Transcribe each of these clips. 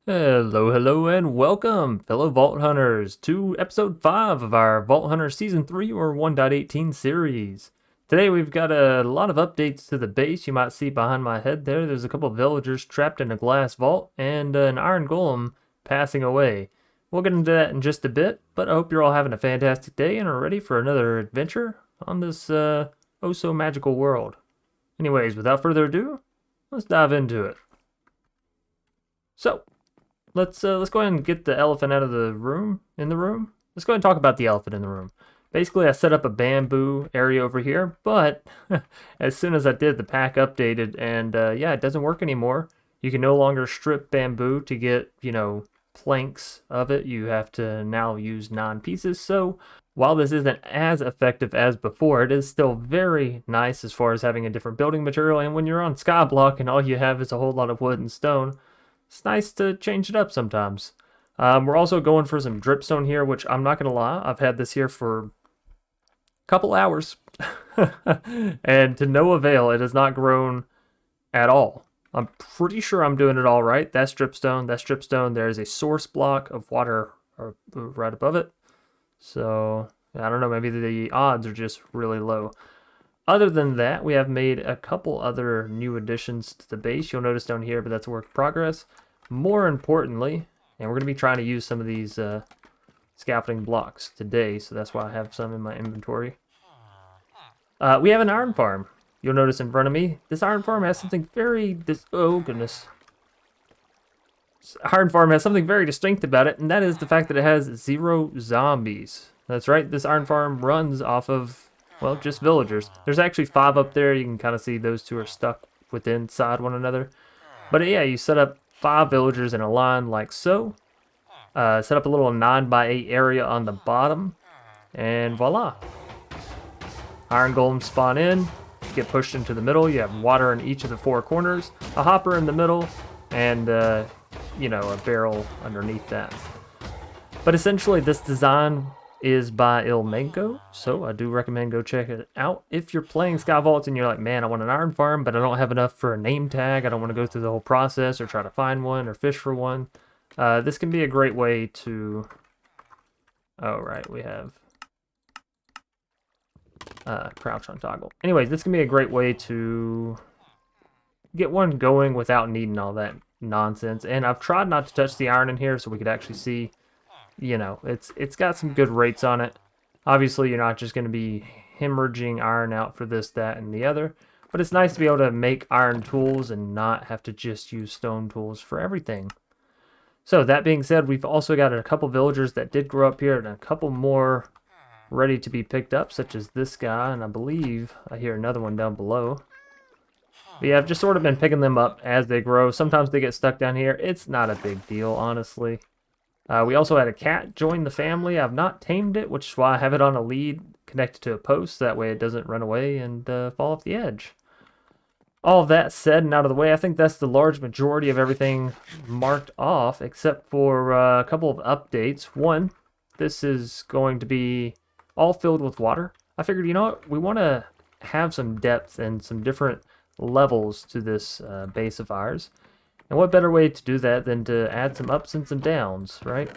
Hello, and welcome, fellow Vault Hunters, to episode 5 of our Vault Hunter Season 3 or 1.18 series. Today we've got a lot of updates to the base. You might see behind my head there's a couple of villagers trapped in a glass vault, and an iron golem passing away. We'll get into that in just a bit, but I hope you're all having a fantastic day and are ready for another adventure on this oh-so-magical world. Anyways, without further ado, let's dive into it. So, let's go ahead and get the elephant out of the room. Let's go ahead and talk about the elephant in the room. Basically, I set up a bamboo area over here, but as soon as I did, the pack updated, and yeah, it doesn't work anymore. You can no longer strip bamboo to get, planks of it. You have to now use 9 pieces. So while this isn't as effective as before, it is still very nice as far as having a different building material. And when you're on Skyblock and all you have is a whole lot of wood and stone, it's nice to change it up sometimes. We're also going for some dripstone here, which I'm not going to lie, I've had this here for a couple hours. And to no avail, it has not grown at all. I'm pretty sure I'm doing it all right. That's dripstone. There's a source block of water right above it. So, I don't know, maybe the odds are just really low. Other than that, we have made a couple other new additions to the base. You'll notice down here, but that's a work in progress. More importantly, and we're going to be trying to use some of these scaffolding blocks today, so that's why I have some in my inventory. We have an iron farm. You'll notice in front of me, this iron farm has something very... oh, goodness. Iron farm has something very distinct about it, and that is the fact that it has 0 zombies. That's right, this iron farm runs off of... well, just villagers. There's actually 5 up there. You can kind of see those 2 are stuck inside one another. But yeah, you set up 5 villagers in a line like so. Set up a little 9x8 area on the bottom. And voila. Iron golems spawn in, get pushed into the middle. You have water in each of the 4 corners, a hopper in the middle, and, a barrel underneath that. But essentially, this design is by Ilmenko, so I do recommend go check it out. If you're playing Sky Vaults and you're like, man, I want an iron farm, but I don't have enough for a name tag, I don't want to go through the whole process or try to find one or fish for one, this can be a great way to... oh, right, we have crouch on toggle. Anyways, this can be a great way to get one going without needing all that nonsense. And I've tried not to touch the iron in here so we could actually see... it's got some good rates on it. Obviously, you're not just going to be hemorrhaging iron out for this, that, and the other. But it's nice to be able to make iron tools and not have to just use stone tools for everything. So, that being said, we've also got a couple villagers that did grow up here and a couple more ready to be picked up, such as this guy. And I believe I hear another one down below. But yeah, I've just sort of been picking them up as they grow. Sometimes they get stuck down here. It's not a big deal, honestly. We also had a cat join the family. I've not tamed it, which is why I have it on a lead connected to a post. That way it doesn't run away and fall off the edge. All of that said and out of the way, I think that's the large majority of everything marked off, except for a couple of updates. One, this is going to be all filled with water. I figured, you know what, we want to have some depth and some different levels to this base of ours. And what better way to do that than to add some ups and some downs, right?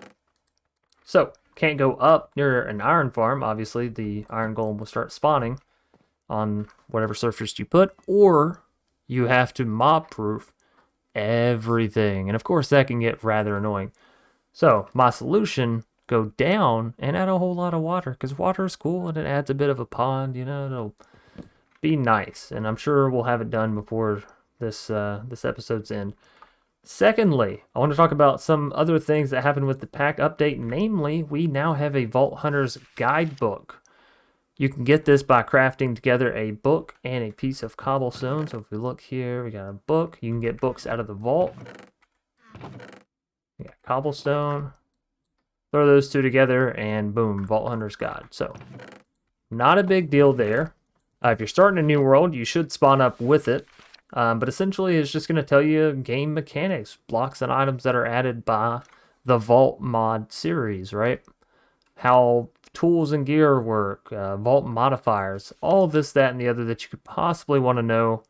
So, can't go up near an iron farm. Obviously, the iron golem will start spawning on whatever surface you put, or you have to mob-proof everything. And of course, that can get rather annoying. So, my solution, go down and add a whole lot of water, because water is cool and it adds a bit of a pond, it'll be nice. And I'm sure we'll have it done before this episode's end. Secondly, I want to talk about some other things that happened with the pack update. Namely, we now have a Vault Hunters guidebook. You can get this by crafting together a book and a piece of cobblestone. So if we look here, we got a book. You can get books out of the vault. We got cobblestone. Throw those 2 together and boom, Vault Hunters Guide. So, not a big deal there. If you're starting a new world, you should spawn up with it. But essentially, it's just going to tell you game mechanics, blocks and items that are added by the Vault mod series, right? How tools and gear work, Vault modifiers, all of this, that, and the other that you could possibly want to know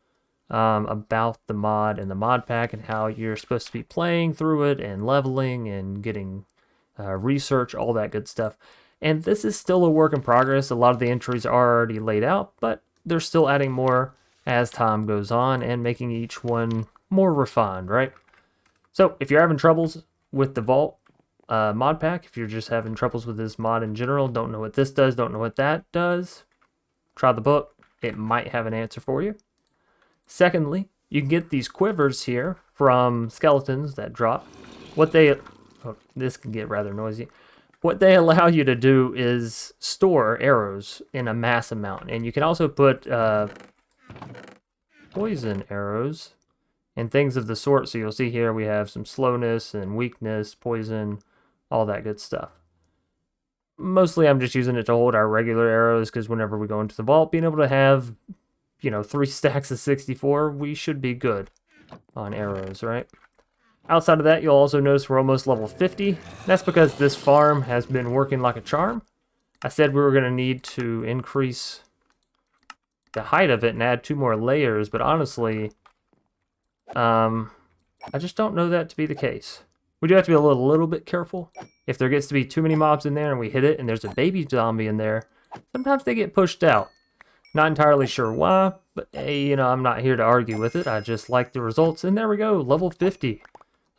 about the mod and the mod pack and how you're supposed to be playing through it and leveling and getting research, all that good stuff. And this is still a work in progress. A lot of the entries are already laid out, but they're still adding more as time goes on and making each one more refined, right? So if you're having troubles with the Vault mod pack, if you're just having troubles with this mod in general, don't know what this does, don't know what that does, try the book. It might have an answer for you. Secondly, you can get these quivers here from skeletons that drop. What they... Oh, this can get rather noisy. What they allow you to do is store arrows in a mass amount. And you can also put poison arrows and things of the sort. So you'll see here we have some slowness and weakness, poison, all that good stuff. Mostly I'm just using it to hold our regular arrows because whenever we go into the vault, being able to have, 3 stacks of 64, we should be good on arrows, right? Outside of that, you'll also notice we're almost level 50. That's because this farm has been working like a charm. I said we were going to need to increase the height of it and add 2 more layers, but honestly, I just don't know that to be the case. We do have to be a little bit careful. If there gets to be too many mobs in there and we hit it and there's a baby zombie in there, sometimes they get pushed out. Not entirely sure why, but hey, I'm not here to argue with it. I just like the results, and there we go, level 50.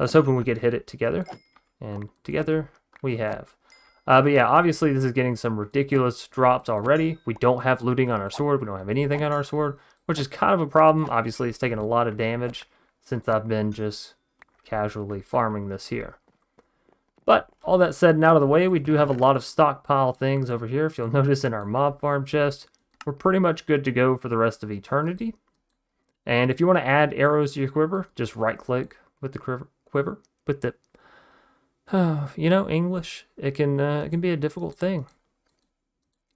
I was hoping we could hit it together, and together we have. But yeah, obviously this is getting some ridiculous drops already. We don't have looting on our sword. We don't have anything on our sword, which is kind of a problem. Obviously, it's taken a lot of damage since I've been just casually farming this here. But all that said and out of the way, we do have a lot of stockpile things over here. If you'll notice in our mob farm chest, we're pretty much good to go for the rest of eternity. And if you want to add arrows to your quiver, just right click with the quiver. With the, English, it can be a difficult thing.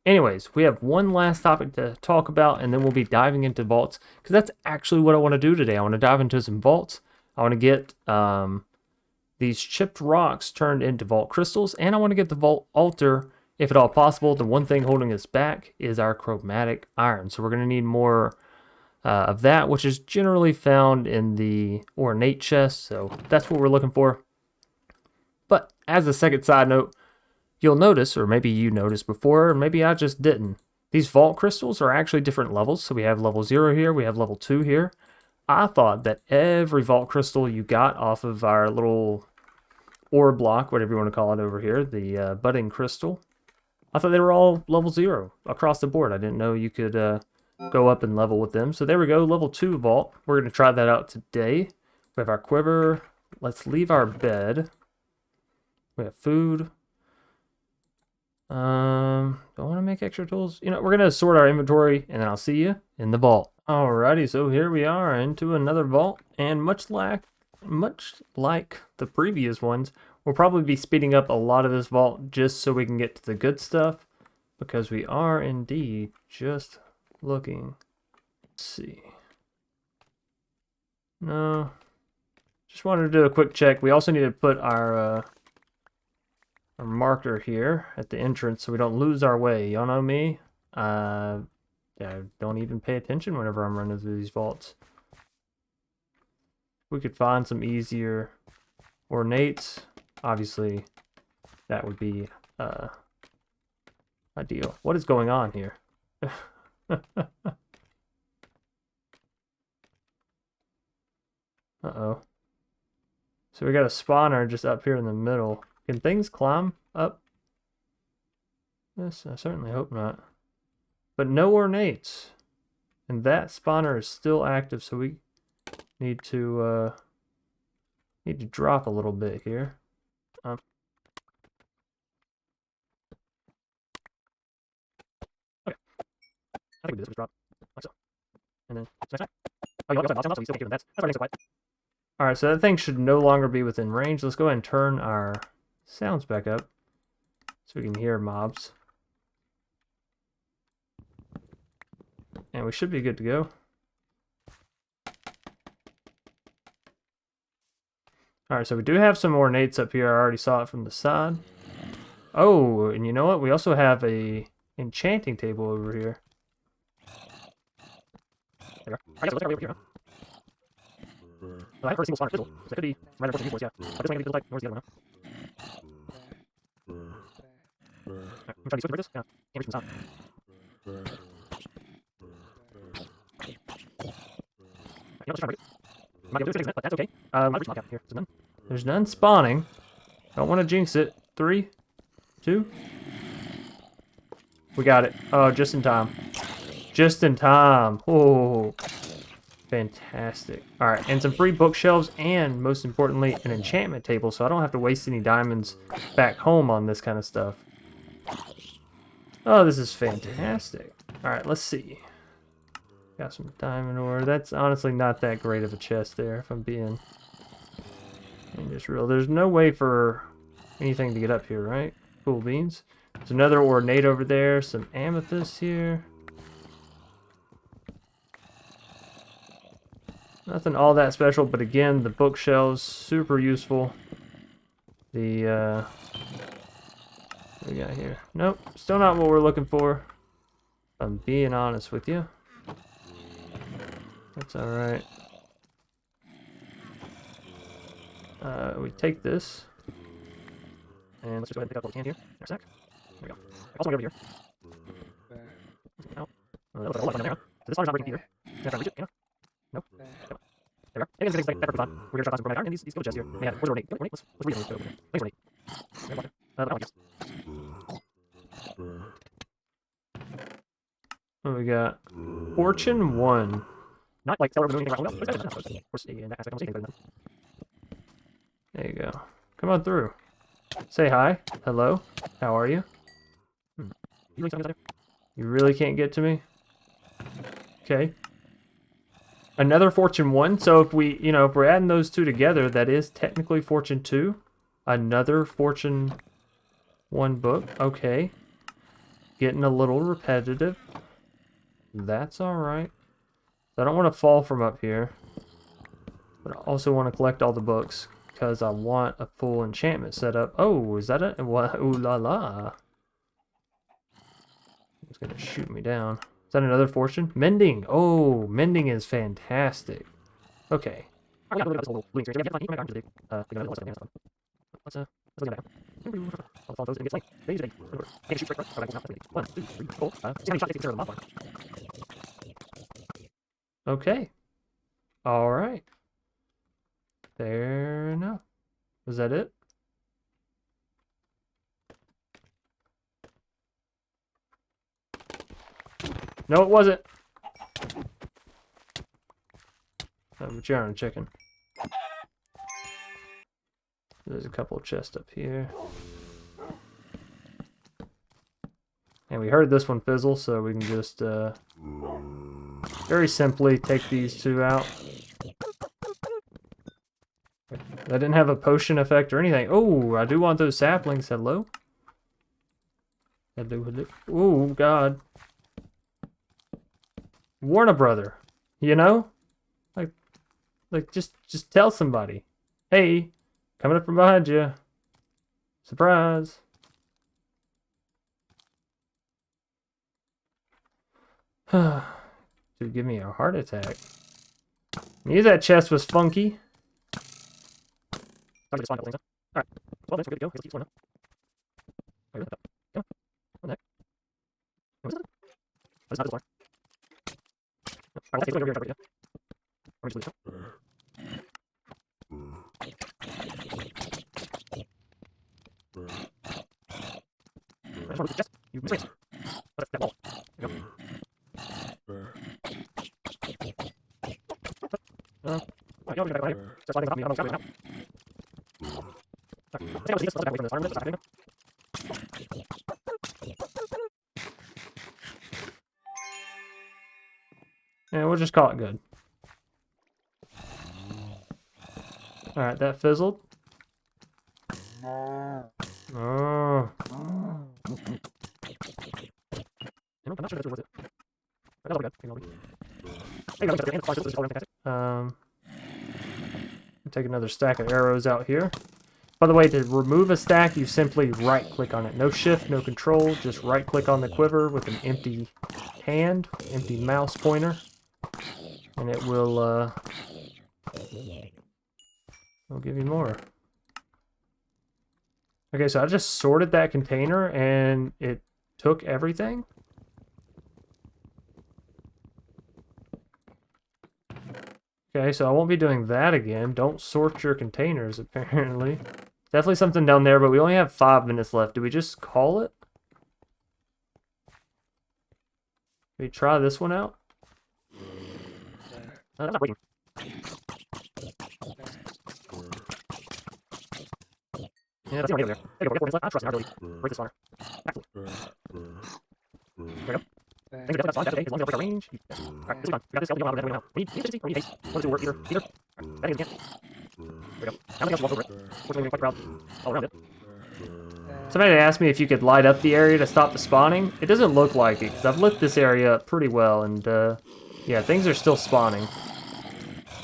Anyways, we have one last topic to talk about, and then we'll be diving into vaults, because that's actually what I want to do today. I want to dive into some vaults. I want to get these chipped rocks turned into vault crystals, and I want to get the vault altar, if at all possible. The one thing holding us back is our chromatic iron, so we're going to need more of that, which is generally found in the ornate chest, so that's what we're looking for. But as a second side note, you'll notice, or maybe you noticed before, or maybe I just didn't, these vault crystals are actually different levels. So we have level 0 here, we have level 2 here. I thought that every vault crystal you got off of our little ore block, whatever you want to call it over here, the budding crystal, I thought they were all level 0 across the board. I didn't know you could go up and level with them. So there we go, level 2 vault. We're going to try that out today. We have our quiver. Let's leave our bed. We have food. Don't want to make extra tools. We're going to sort our inventory, and then I'll see you in the vault. Alrighty, so here we are into another vault, and much like the previous ones, we'll probably be speeding up a lot of this vault just so we can get to the good stuff, because we are indeed just looking. Let's see. No, just wanted to do a quick check. We also need to put our marker here at the entrance so we don't lose our way. Y'all know me. I don't even pay attention whenever I'm running through these vaults. We could find some easier ornates. Obviously, that would be ideal. What is going on here? Uh-oh. So we got a spawner just up here in the middle. Can things climb up? Yes, I certainly hope not. But no ornates. And that spawner is still active, so we need to drop a little bit here. Okay. I think we do this. We drop like so. And then oh, you also have so we still can't give them that. That's why it makes it quiet. Alright, so that thing should no longer be within range. Let's go ahead and turn our sounds back up so we can hear mobs. And we should be good to go. Alright, so we do have some ornates up here. I already saw it from the side. Oh, and you know what? We also have a enchanting table over here. There we go. Alright, so let's start way over here, huh? I haven't heard a single spawner fizzle, so that could be random fortune viewports, yeah. But this one I think fizzles like, where's the other one? Alright, I'm trying to use this. Yeah, can't reach from the top. You know, just trying to break it. Might be able to do 6 minutes, but that's okay. I'll reach knockout here. There's none. There's none spawning. Don't want to jinx it. 3, 2. We got it. Oh, just in time. Just in time. Oh, fantastic. All right, and some free bookshelves, and most importantly, an enchantment table, so I don't have to waste any diamonds back home on this kind of stuff. Oh, this is fantastic. All right, let's see. Got some diamond ore. That's honestly not that great of a chest there, if I'm being just real. There's no way for anything to get up here, right? Cool beans. There's another ornate over there. Some amethyst here. Nothing all that special, but again, the bookshelves, super useful. The, what we got here? Nope, still not what we're looking for. If I'm being honest with you. That's alright. We take this. And let's just go ahead and pick up what we can here. In a sec. There we go. Also, over here. Out. Oh, that looks like a whole lot down there, huh? So this water's not breaking either. Can I try to reach it? Can I? Nope. There we go. Again, this is pepper for fun. We're gonna try to find some bromide iron and these skill chests here. Man, where's ornate? Ornate? Let's read them. Over there. Thanks, ornate. But I don't guess. What do we got? Fortune 1. Not like seller doing anything wrong. Of course, in that aspect, I'm saying better than them. There you go. Come on through. Say hi. Hello. How are you? You really can't get to me? Okay. Another Fortune 1. So if we, if we're adding those two together, that is technically Fortune 2. Another Fortune 1 book. Okay. Getting a little repetitive. That's alright. I don't want to fall from up here. But I also want to collect all the books. Because I want a full enchantment set up. Oh, is that it? Ooh la la. It's going to shoot me down. Is that another fortune? Mending. Oh, mending is fantastic. Okay. Let's look at that. I'll follow those and get slain. Can't shoot straight, right? 1, 2, 3, 4. See how many shots takes care of the modifier. Okay. Alright. Fair enough. Was that it? No, it wasn't. But you're on a chicken. There's a couple of chests up here. And we heard this one fizzle, so we can just very simply take these two out. That didn't have a potion effect or anything. Oh, I do want those saplings. Hello? Hello. Oh, God. Warn a brother. You know? Like just tell somebody. Hey, coming up from behind you. Surprise. Dude, give me a heart attack. Knew that chest was funky. Alright. Well, then, we're good to go. Let's keep scoring up. Come on. What the heck? What's that? Oh, it's not this far. Alright, let's take it over here and try to break it down. Or just leave it. I just want to loot the chest. You misplaced. What's that wall? There you go. Alright, you know, here. Start sliding on me. I don't know what's happening now. Let's see. Let's back away from this armor. Let's back and we'll just call it good. Alright, that fizzled. Oh. I'm not sure if that's worth it. That's all good. Take another stack of arrows out here. By the way, to remove a stack, you simply right-click on it. No shift, no control, just right-click on the quiver with an empty hand, empty mouse pointer, and it will I'll give you more. Okay, so I just sorted that container and it took everything? Okay, so I won't be doing that again. Don't sort your containers, apparently. Definitely something down there, but we only have 5 minutes left. Do we just call it? We try this one out? That's not working. Yeah, that's the there. There you go. We got 4 minutes left. I trust in our ability. Break this spawner. Excellent. There we go. Things are definitely that's okay. As long as I break our range. Yes. Alright, this is done. We got this. We don't have we need efficiency or we need haste. One of the two will work either. Either. I think we can. There we go. I don't think I have to walk over it. Fortunately, we're quite proud. All around it. Somebody asked me if you could light up the area to stop the spawning. It doesn't look like it, because I've lit this area up pretty well, and, yeah, things are still spawning.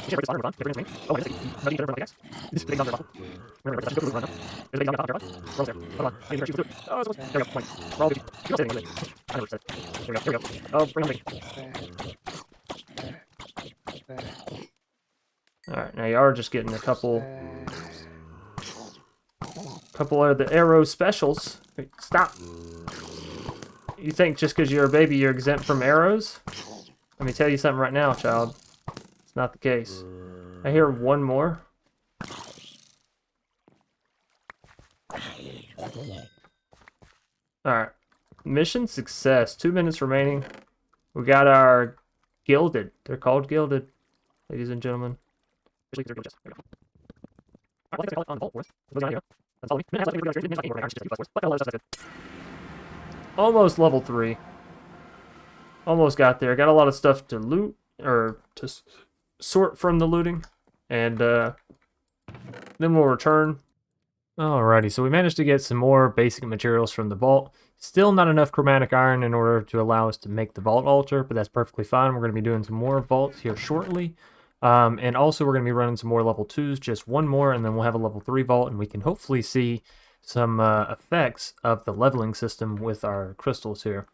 Oh, wait, this is big down there, remember, go through the run up. There's a big down there, roll there. Hold on, I need to do it. Oh, there we go, point. We're all good. You're sitting in it. I never said. There we go, Oh, bring on me. Alright, now you are just getting a couple of the arrow specials. Wait, stop. You think just because you're a baby you're exempt from arrows? Let me tell you something right now, child. It's not the case. I hear one more. Alright. Mission success. 2 minutes remaining. We got our gilded. They're called gilded, ladies and gentlemen. They're gilded. There we go. Alright, let's on the vault force. That's all me. Almost level 3. Almost got there. Got a lot of stuff to loot, or to sort from the looting, and then we'll return. Alrighty, so we managed to get some more basic materials from the vault. Still not enough chromatic iron in order to allow us to make the vault altar, but that's perfectly fine. We're going to be doing some more vaults here shortly. And also we're going to be running some more level 2s, just one more, and then we'll have a level 3 vault, and we can hopefully see some effects of the leveling system with our crystals here.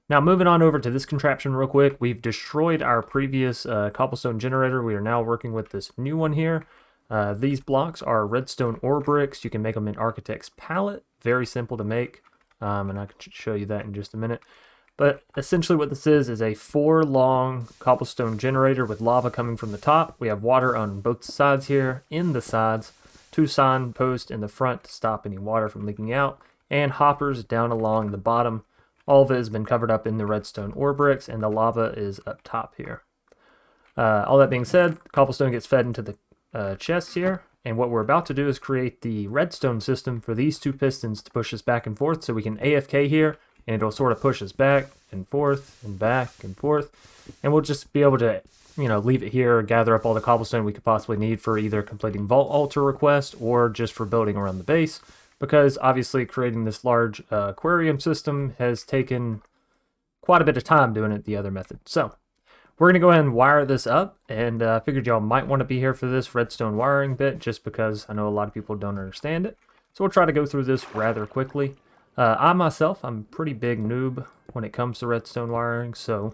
Now moving on over to this contraption real quick, we've destroyed our previous cobblestone generator. We are now working with this new one here. These blocks are redstone ore bricks. You can make them in Architect's Palette. Very simple to make, and I can show you that in just a minute. But essentially what this is a 4-long cobblestone generator with lava coming from the top. We have water on both sides here, in the sides, 2 signposts in the front to stop any water from leaking out, and hoppers down along the bottom. All of it has been covered up in the redstone ore bricks, and the lava is up top here. All that being said, cobblestone gets fed into the chest here, and what we're about to do is create the redstone system for these 2 pistons to push us back and forth, so we can AFK here, and it'll sort of push us back and forth and back and forth, and we'll just be able to, you know, leave it here, gather up all the cobblestone we could possibly need for either completing vault altar request or just for building around the base, because obviously creating this large aquarium system has taken quite a bit of time doing it the other method. So we're going to go ahead and wire this up, and I figured y'all might want to be here for this redstone wiring bit just because I know a lot of people don't understand it. So we'll try to go through this rather quickly. I myself, I'm a pretty big noob when it comes to redstone wiring, so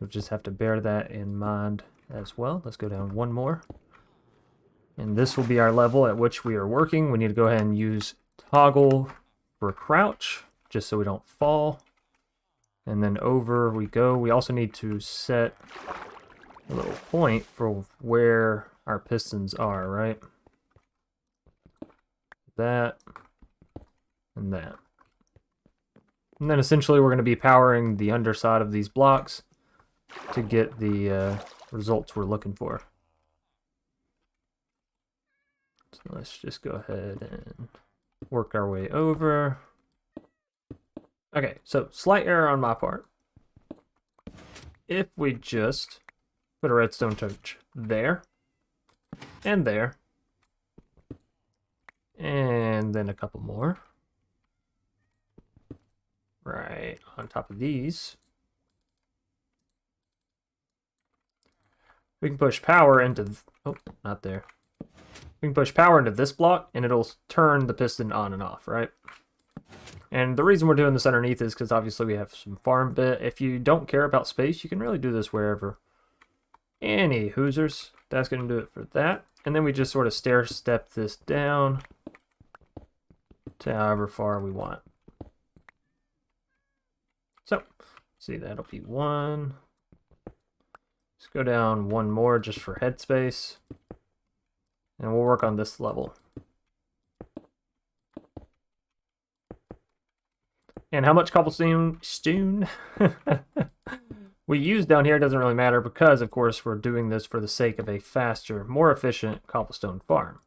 you'll just have to bear that in mind as well. Let's go down one more. And this will be our level at which we are working. We need to go ahead and use toggle for crouch, just so we don't fall. And then over we go. We also need to set a little point for where our pistons are, right? That. And that. And then essentially we're going to be powering the underside of these blocks to get the results we're looking for. So let's just go ahead and work our way over. Okay, so slight error on my part. If we just put a redstone torch there, and there, and then a couple more, right on top of these, we can push power into, oh, not there. We can push power into this block, and it'll turn the piston on and off, right? And the reason we're doing this underneath is because obviously we have some farm bit. If you don't care about space, you can really do this wherever. Any hoosers, that's going to do it for that. And then we just sort of stair step this down to however far we want. So, see, that'll be 1. Let's go down 1 more just for headspace. And we'll work on this level. And how much cobblestone we use down here doesn't really matter because, of course, we're doing this for the sake of a faster, more efficient cobblestone farm.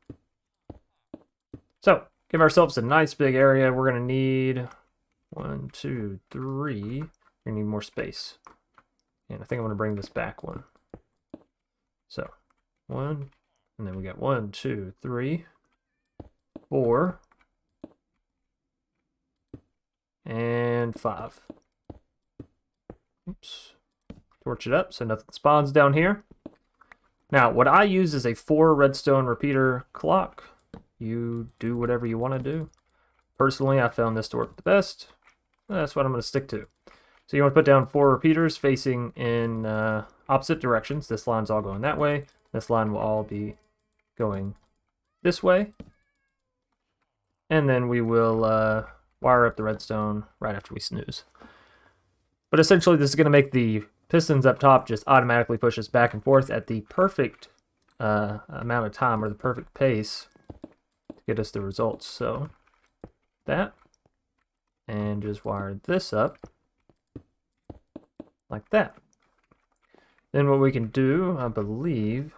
So, give ourselves a nice big area. We're going to need 1, 2, 3. We're going to need more space. And I think I'm going to bring this back 1. So, 1. And then we got 1, 2, 3, 4. And 5. Oops. Torch it up so nothing spawns down here. Now, what I use is a 4 redstone repeater clock. You do whatever you want to do. Personally, I found this to work the best. That's what I'm going to stick to. So you want to put down 4 repeaters facing in opposite directions. This line's all going that way. This line will all be going this way. And then we will wire up the redstone right after we snooze. But essentially, this is going to make the pistons up top just automatically push us back and forth at the perfect amount of time, or the perfect pace, to get us the results. So that, and just wire this up like that. Then what we can do, I believe,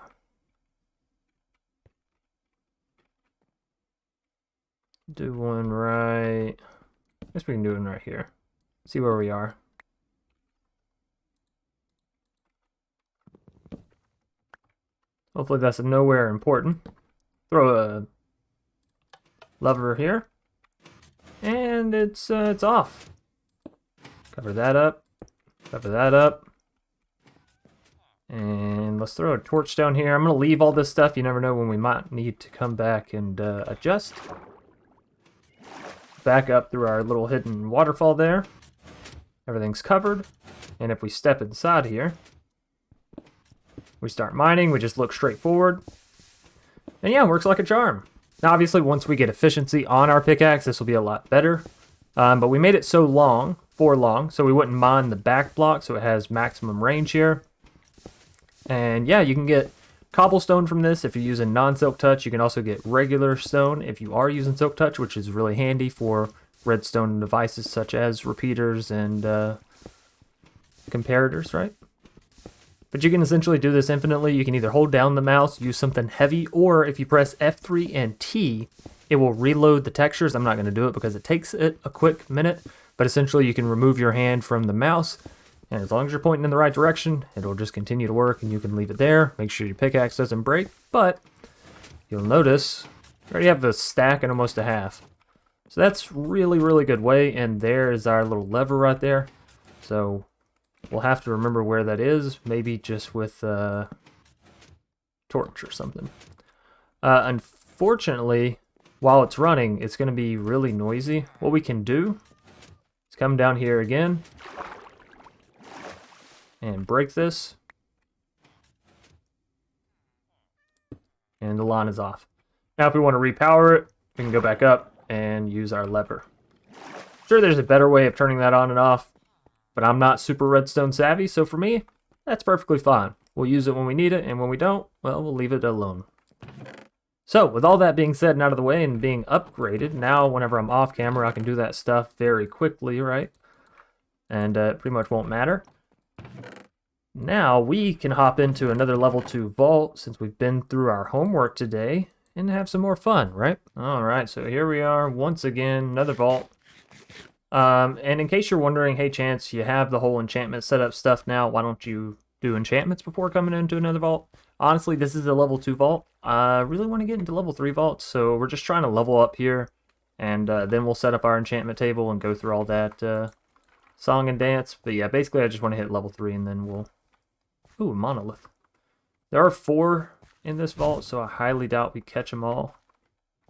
do one right, I guess we can do one right here. See where we are. Hopefully that's nowhere important. Throw a lever here, and it's off. Cover that up. Cover that up. And let's throw a torch down here. I'm going to leave all this stuff. You never know when we might need to come back and adjust. Back up through our little hidden waterfall there. Everything's covered. And if we step inside here, we start mining. We just look straight forward. And yeah, it works like a charm. Now, obviously, once we get efficiency on our pickaxe, this will be a lot better. But we made it so long, so we wouldn't mine the back block, so it has maximum range here. And yeah, you can get cobblestone from this if you're using non-silk touch. You can also get regular stone if you are using silk touch, which is really handy for redstone devices such as repeaters and comparators, right? But you can essentially do this infinitely. You can either hold down the mouse, use something heavy, or if you press F3 and T, it will reload the textures. I'm not going to do it because it takes it a quick minute, but essentially you can remove your hand from the mouse, and as long as you're pointing in the right direction, it'll just continue to work, and you can leave it there. Make sure your pickaxe doesn't break, but you'll notice you already have a stack and almost a half. So that's really, really good way, and there is our little lever right there. So we'll have to remember where that is, maybe just with a torch or something. Unfortunately, while it's running, it's going to be really noisy. What we can do is come down here again and break this. And the line is off. Now if we want to repower it, we can go back up and use our lever. Sure, there's a better way of turning that on and off, but I'm not super redstone savvy, so for me, that's perfectly fine. We'll use it when we need it, and when we don't, well, we'll leave it alone. So, with all that being said and out of the way and being upgraded, now whenever I'm off camera, I can do that stuff very quickly, right? And it pretty much won't matter. Now, we can hop into another level 2 vault, since we've been through our homework today, and have some more fun, right? Alright, so here we are, once again, another vault. And in case you're wondering, hey Chance, you have the whole enchantment setup stuff now, why don't you do enchantments before coming into another vault? Honestly, this is a level 2 vault. I really want to get into level 3 vaults, so we're just trying to level up here, and then we'll set up our enchantment table and go through all that song and dance. But yeah, basically I just want to hit level 3 and then we'll... Ooh, a monolith. There are 4 in this vault, so I highly doubt we catch them all.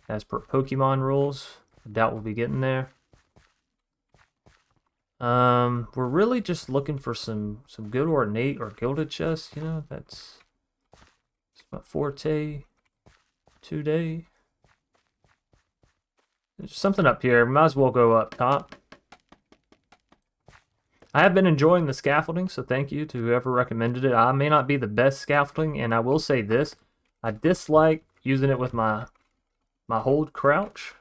As per Pokemon rules, I doubt we'll be getting there. We're really just looking for some good ornate or gilded chests, you know, that's my forte. today. There's something up here. Might as well go up top. I have been enjoying the scaffolding, so thank you to whoever recommended it. I may not be the best scaffolding, and I will say this. I dislike using it with my hold crouch.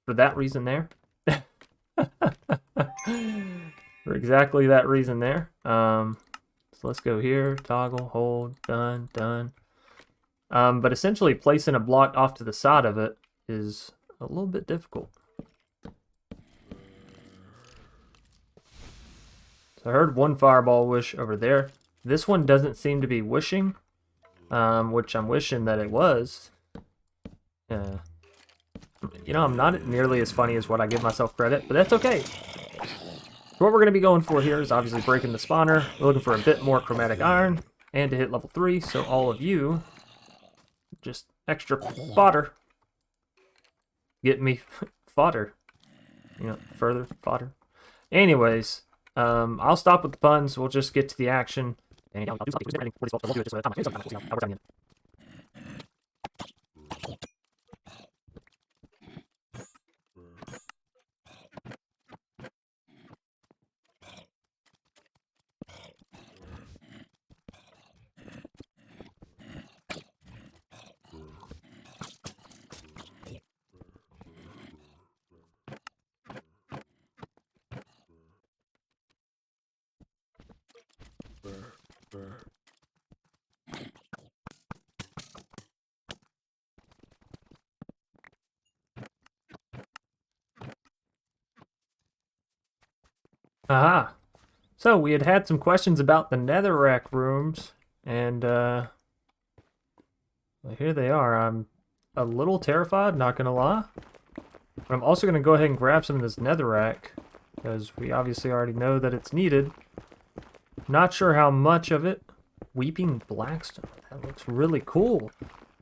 For that reason there. For exactly that reason there. So let's go here. Toggle, hold, done, done. But essentially placing a block off to the side of it is a little bit difficult. So I heard one fireball wish over there. This one doesn't seem to be wishing, which I'm wishing that it was. You know, I'm not nearly as funny as what I give myself credit, but that's okay. So what we're going to be going for here is obviously breaking the spawner. We're looking for a bit more chromatic iron and to hit level 3, so all of you, just extra fodder. Get me fodder. You know, further fodder. Anyways, I'll stop with the puns. We'll just get to the action. And I'll do something. We'll do it this way. Aha. So we had some questions about the netherrack rooms, and well, here they are. I'm a little terrified, not gonna lie. But I'm also gonna go ahead and grab some of this netherrack, because we obviously already know that it's needed. Not sure how much of it. Weeping Blackstone. That looks really cool.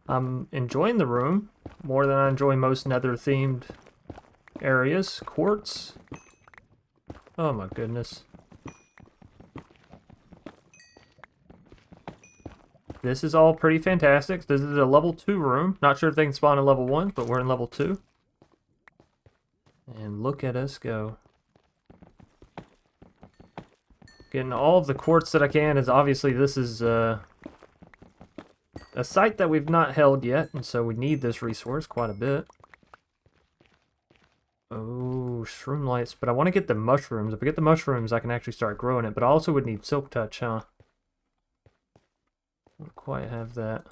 I'm enjoying the room more than I enjoy most nether-themed areas. Quartz. Oh my goodness. This is all pretty fantastic. This is a level 2 room. Not sure if they can spawn in level 1, but we're in level 2. And look at us go. Getting all of the quartz that I can, as obviously this is a site that we've not held yet, and so we need this resource quite a bit. Oh, shroom lights, but I want to get the mushrooms. If I get the mushrooms, I can actually start growing it, but I also would need silk touch, huh? Don't quite have that.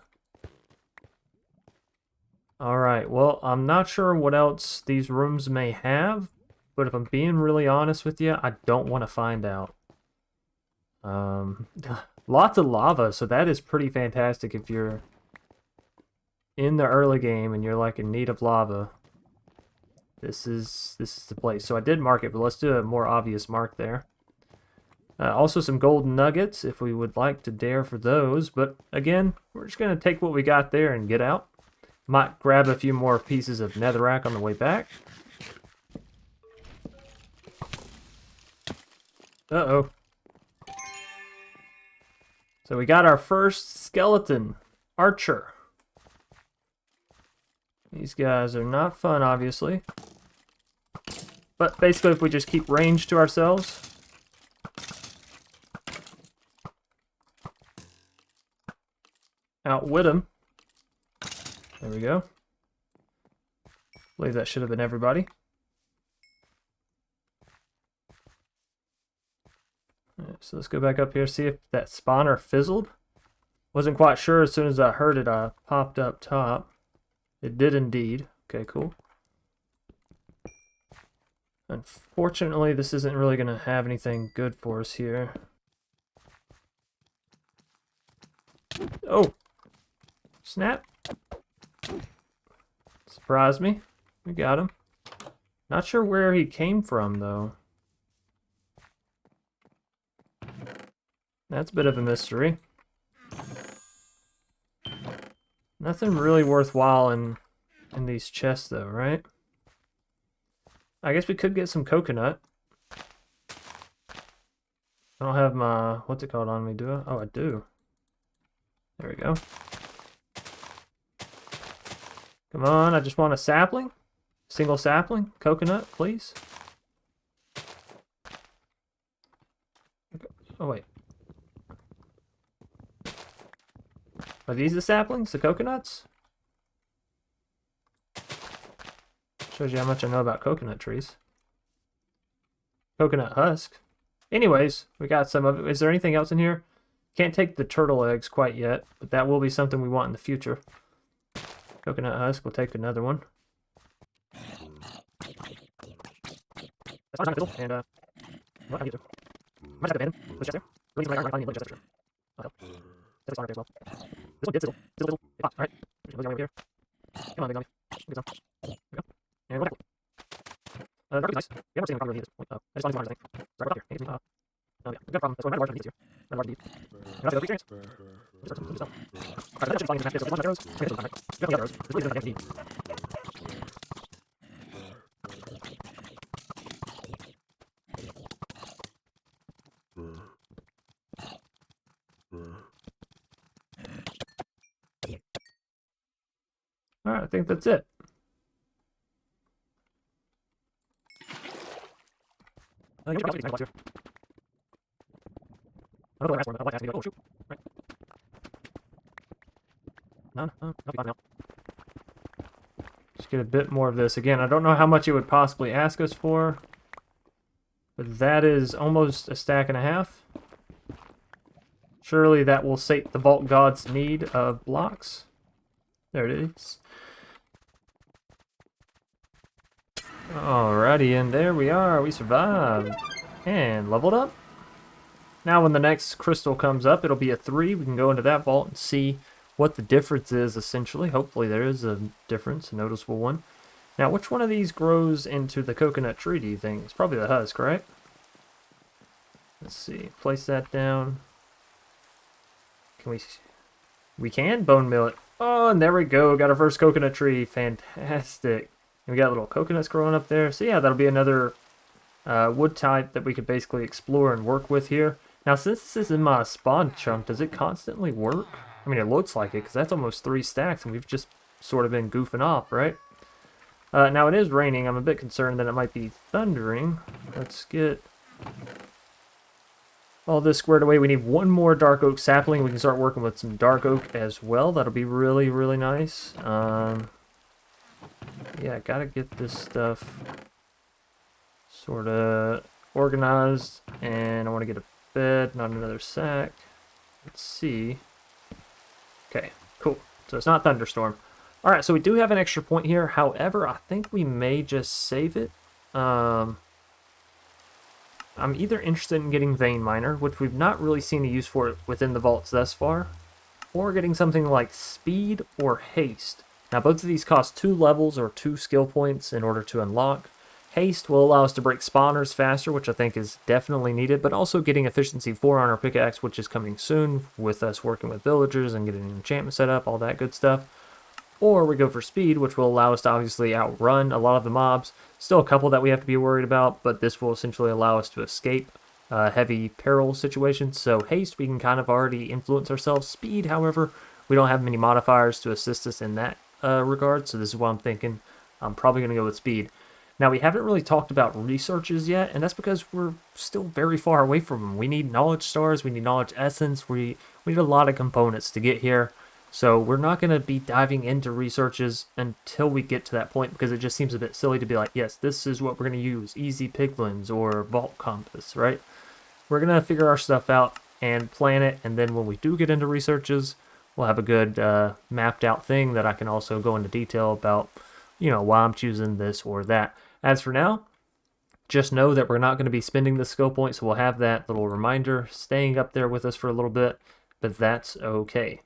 Alright, well, I'm not sure what else these rooms may have, but if I'm being really honest with you, I don't want to find out. Lots of lava, so that is pretty fantastic if you're in the early game and you're like in need of lava. This is the place. So I did mark it, but let's do a more obvious mark there. Also some golden nuggets if we would like to dare for those, but again, we're just going to take what we got there and get out. Might grab a few more pieces of netherrack on the way back. Uh-oh. So we got our first skeleton archer. These guys are not fun, obviously. But basically, if we just keep range to ourselves. Outwit them. There we go. I believe that should have been everybody. Right, so let's go back up here, see if that spawner fizzled. Wasn't quite sure. As soon as I heard it, I popped up top. It did indeed. Okay, cool. Unfortunately, this isn't really going to have anything good for us here. Oh! Snap! Surprised me. We got him. Not sure where he came from, though. That's a bit of a mystery. Nothing really worthwhile in these chests, though, right? I guess we could get some coconut. I don't have my, what's it called on me, do I? Oh, I do. There we go. Come on, I just want a sapling. Single sapling. Coconut, please. Oh, wait. Are these the saplings? The coconuts? Shows you how much I know about coconut trees. Coconut husk. Anyways, we got some of it. Is there anything else in here? Can't take the turtle eggs quite yet, but that will be something we want in the future. Coconut husk, we'll take another one. That's fine, and what I need to. Might have to abandon. Push there. Release my iron, chest, that's true. Oh, that's fine as well. This one did sizzle. Sizzle. It popped. Alright. Push over here. Come on, big zombie. Get some. There we go. And we'll back. Dark is nice. We haven't seen a problem with this point. I just found these I think. Sorry, up here. Hey, oh, yeah. We've got a problem. That's why I'm large here. I'm large deep. That's a good experience. Just start some stuff. Alright, that should be fine. There's one arrows. Okay, there's the arrows. There's really good deep. Alright, I think that's it. I don't know the last one, but I like to ask me, oh shoot. Right. No, not now. Just get a bit more of this. Again, I don't know how much it would possibly ask us for, but that is almost a stack and a half. Surely that will sate the Vault God's need of blocks. There it is. Alrighty, and there we are. We survived. And leveled up. Now when the next crystal comes up, it'll be a 3. We can go into that vault and see what the difference is, essentially. Hopefully there is a difference, a noticeable one. Now, which one of these grows into the coconut tree, do you think? It's probably the husk, right? Let's see. Place that down. Can we... We can bone mill it. Oh, and there we go. Got our first coconut tree. Fantastic. And we got little coconuts growing up there. So yeah, that'll be another wood type that we could basically explore and work with here. Now, since this is in my spawn chunk, does it constantly work? I mean, it looks like it, because that's almost 3 stacks, and we've just sort of been goofing off, right? Now, it is raining. I'm a bit concerned that it might be thundering. Let's get all this squared away. We need one more dark oak sapling. We can start working with some dark oak as well. That'll be really, really nice. Yeah, gotta get this stuff sort of organized, and I want to get a bed, not another sack. Let's see. Okay, cool. So it's not thunderstorm. All right, so we do have an extra point here. However, I think we may just save it. I'm either interested in getting Vein Miner, which we've not really seen a use for it within the vaults thus far, or getting something like Speed or Haste. Now, both of these cost 2 levels or 2 skill points in order to unlock. Haste will allow us to break spawners faster, which I think is definitely needed, but also getting Efficiency 4 on our pickaxe, which is coming soon with us working with villagers and getting an enchantment set up, all that good stuff. Or we go for Speed, which will allow us to obviously outrun a lot of the mobs. Still a couple that we have to be worried about, but this will essentially allow us to escape heavy peril situations. So Haste, we can kind of already influence ourselves. Speed, however, we don't have many modifiers to assist us in that regard, so this is what I'm thinking. I'm probably going to go with Speed. Now, we haven't really talked about researches yet, and that's because we're still very far away from them. We need knowledge stars, we need knowledge essence, we need a lot of components to get here. So we're not going to be diving into researches until we get to that point, because it just seems a bit silly to be like, yes, this is what we're going to use, easy piglins or vault compass, right? We're going to figure our stuff out and plan it, and then when we do get into researches, we'll have a good mapped out thing that I can also go into detail about, you know, why I'm choosing this or that. As for now, just know that we're not going to be spending the skill point, so we'll have that little reminder staying up there with us for a little bit, but that's okay.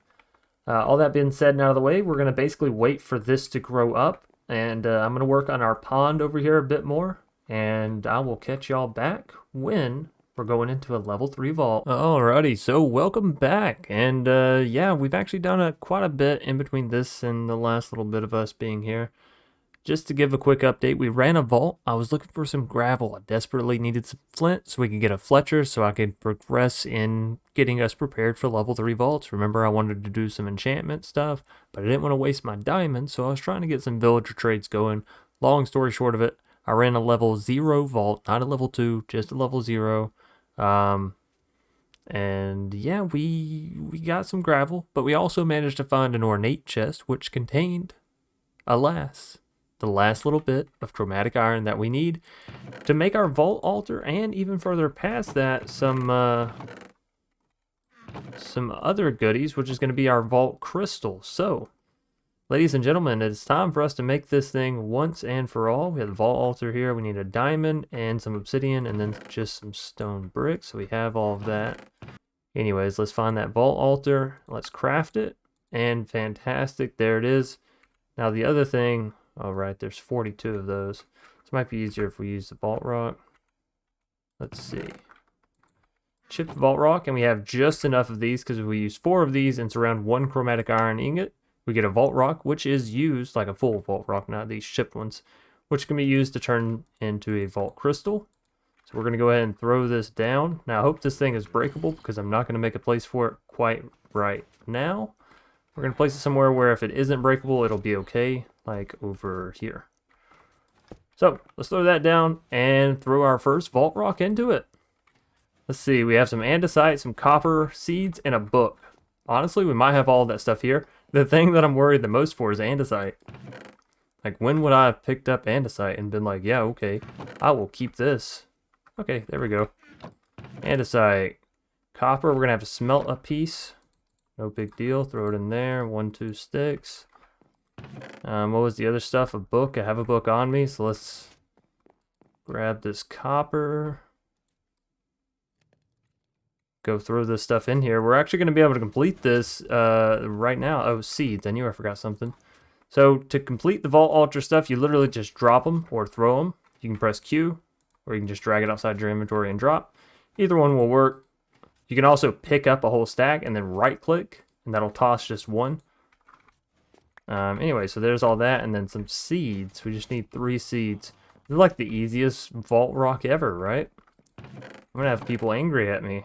All that being said and out of the way, we're going to basically wait for this to grow up, and I'm going to work on our pond over here a bit more, and I will catch y'all back when we're going into a level 3 vault. Alrighty, so welcome back, and yeah, we've actually done quite a bit in between this and the last little bit of us being here. just to give a quick update, we ran a vault. I was looking for some gravel. I desperately needed some flint so we could get a Fletcher so I could progress in getting us prepared for level 3 vaults. Remember, I wanted to do some enchantment stuff, but I didn't want to waste my diamonds, so I was trying to get some villager trades going. Long story short of it, I ran a level 0 vault, not a level 2, just a level 0. And yeah, we got some gravel, but we also managed to find an ornate chest which contained, alas, the last little bit of chromatic iron that we need to make our vault altar, and even further past that, some other goodies, which is going to be our vault crystal. So, ladies and gentlemen, it's time for us to make this thing once and for all. We have the vault altar here. We need a diamond and some obsidian and then just some stone bricks. So we have all of that. Anyways, let's find that vault altar. Let's craft it. And fantastic, there it is. Now the other thing, all right, there's 42 of those. This might be easier if we use the vault rock. Let's see. Chip the vault rock, and we have just enough of these because if we use 4 of these and it's around 1 chromatic iron ingot, we get a vault rock, which is used like a full vault rock, not these chipped ones, which can be used to turn into a vault crystal. So we're going to go ahead and throw this down. Now I hope this thing is breakable because I'm not going to make a place for it quite right now. We're going to place it somewhere where if it isn't breakable, it'll be okay, like over here. So let's throw that down and throw our first vault rock into it. Let's see, we have some andesite, some copper seeds, and a book. Honestly, we might have all that stuff here. The thing that I'm worried the most for is andesite. Like, when would I have picked up andesite and been like, yeah, okay, I will keep this. Okay, there we go. Andesite. Copper, we're going to have to smelt a piece. No big deal. Throw it in there. 1, 2 sticks. What was the other stuff? A book. I have a book on me, so let's grab this copper. Go throw this stuff in here. We're actually going to be able to complete this right now. Oh, seeds. I knew I forgot something. So to complete the vault altar stuff, you literally just drop them or throw them. You can press Q, or you can just drag it outside your inventory and drop. Either one will work. You can also pick up a whole stack and then right click, and that'll toss just one. Anyway, so there's all that, and then some seeds. We just need 3 seeds. This is like the easiest vault rock ever, right? I'm gonna have people angry at me.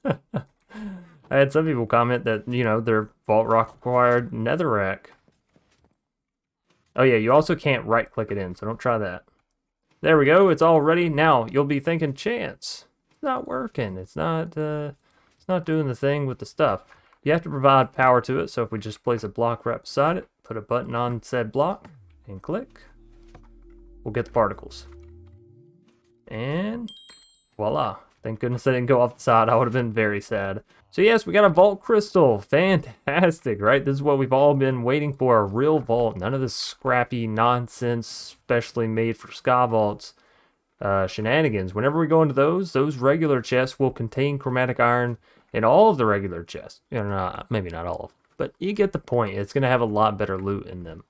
I had some people comment that, you know, their vault rock required netherrack. Oh yeah, you also can't right click it in, so don't try that. There we go, it's all ready. Now you'll be thinking, Chance, it's not working. It's not doing the thing with the stuff. You have to provide power to it, so if we just place a block right beside it, put a button on said block, and click, we'll get the particles. And voila. Thank goodness I didn't go off the side. I would have been very sad. So yes, we got a vault crystal. Fantastic, right? This is what we've all been waiting for, a real vault. None of this scrappy nonsense, specially made for sky vaults shenanigans. Whenever we go into those regular chests will contain chromatic iron in all of the regular chests. You know, maybe not all of them, but you get the point. It's going to have a lot better loot in them.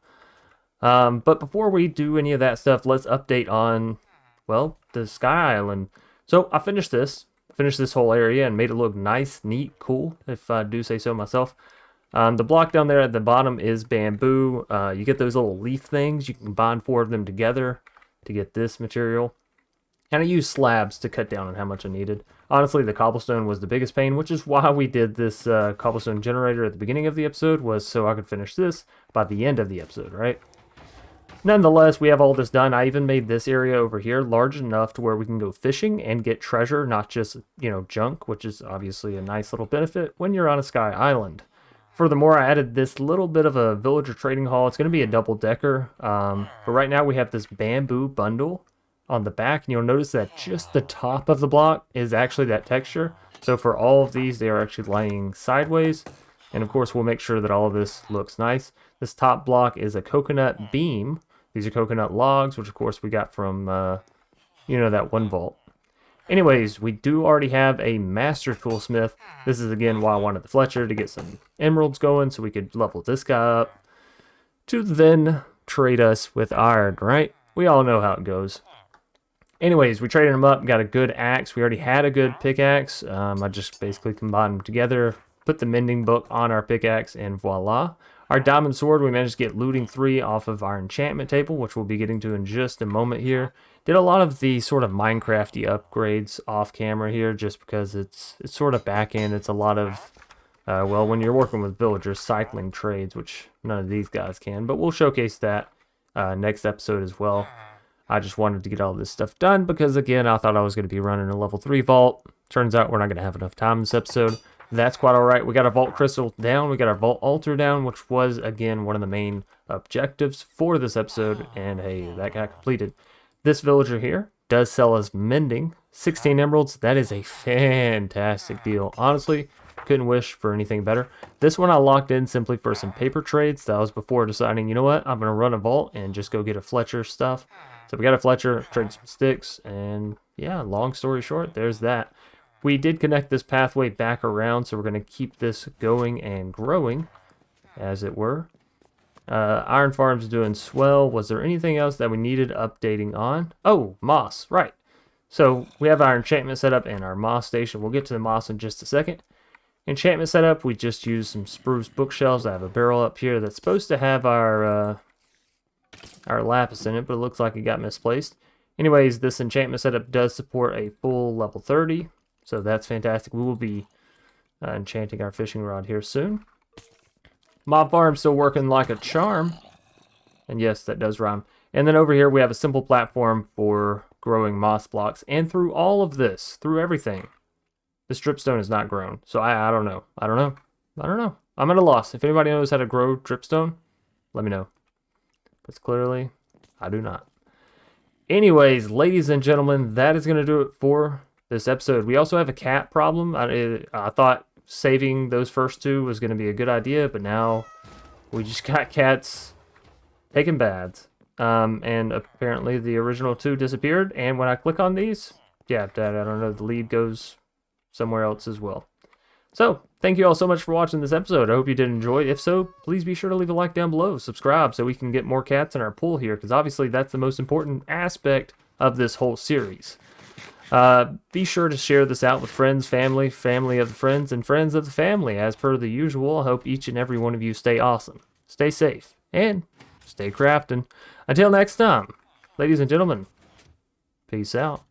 But before we do any of that stuff, let's update on, well, the Sky Island. So I finished this whole area and made it look nice, neat, cool, if I do say so myself. The block down there at the bottom is bamboo. You get those little leaf things. You can combine 4 of them together to get this material. And I used slabs to cut down on how much I needed. Honestly, the cobblestone was the biggest pain, which is why we did this cobblestone generator at the beginning of the episode, was so I could finish this by the end of the episode, right? Nonetheless, we have all this done. I even made this area over here large enough to where we can go fishing and get treasure, not just, you know, junk, which is obviously a nice little benefit when you're on a Sky Island. Furthermore, I added this little bit of a villager trading hall. It's going to be a double-decker, but right now we have this bamboo bundle on the back, and you'll notice that just the top of the block is actually that texture. So for all of these, they are actually laying sideways, and of course we'll make sure that all of this looks nice. This top block is a coconut beam. These are coconut logs, which of course we got from, you know, that one vault. Anyways, we do already have a master toolsmith. This is again why I wanted the Fletcher, to get some emeralds going so we could level this guy up to then trade us with iron, right? We all know how it goes. Anyways, we traded them up, got a good axe. We already had a good pickaxe. I just basically combined them together, put the mending book on our pickaxe, and voila. Our diamond sword, we managed to get looting 3 off of our enchantment table, which we'll be getting to in just a moment here. Did a lot of the sort of Minecrafty upgrades off camera here, just because it's sort of back end. It's a lot of, well, when you're working with villagers, cycling trades, which none of these guys can. But we'll showcase that next episode as well. I just wanted to get all this stuff done because, again, I thought I was going to be running a level 3 vault. Turns out we're not going to have enough time in this episode. That's quite alright. We got our vault crystal down. We got our vault altar down, which was, again, one of the main objectives for this episode. And, hey, that got completed. This villager here does sell us mending. 16 emeralds. That is a fantastic deal. Honestly, couldn't wish for anything better. This one I locked in simply for some paper trades. That was before deciding, you know what, I'm going to run a vault and just go get a Fletcher stuff. So we got a Fletcher, trade some sticks, and yeah, long story short, there's that. We did connect this pathway back around, so we're going to keep this going and growing, as it were. Iron Farm's doing swell. Was there anything else that we needed updating on? Oh, moss, right. So we have our enchantment set up and our moss station. We'll get to the moss in just a second. Enchantment setup, we just used some spruce bookshelves. I have a barrel up here that's supposed to have our lapis in it, but it looks like it got misplaced. Anyways, this enchantment setup does support a full level 30, so that's fantastic. We will be enchanting our fishing rod here soon. Mob farm still working like a charm, and yes, that does rhyme. And then over here we have a simple platform for growing moss blocks, and through all of this, through everything, this dripstone is not grown. So I don't know. I'm at a loss. If anybody knows how to grow dripstone, let me know. Because clearly, I do not. Anyways, ladies and gentlemen, that is going to do it for this episode. We also have a cat problem. I thought saving those first 2 was going to be a good idea, but now we just got cats taking baths. And apparently the original 2 disappeared. And when I click on these, yeah, I don't know, the lead goes somewhere else as well. So, thank you all so much for watching this episode. I hope you did enjoy. If so, please be sure to leave a like down below. Subscribe so we can get more cats in our pool here, because obviously that's the most important aspect of this whole series. Be sure to share this out with friends, family, family of the friends, and friends of the family. As per the usual, I hope each and every one of you stay awesome, stay safe, and stay crafting. Until next time, ladies and gentlemen, peace out.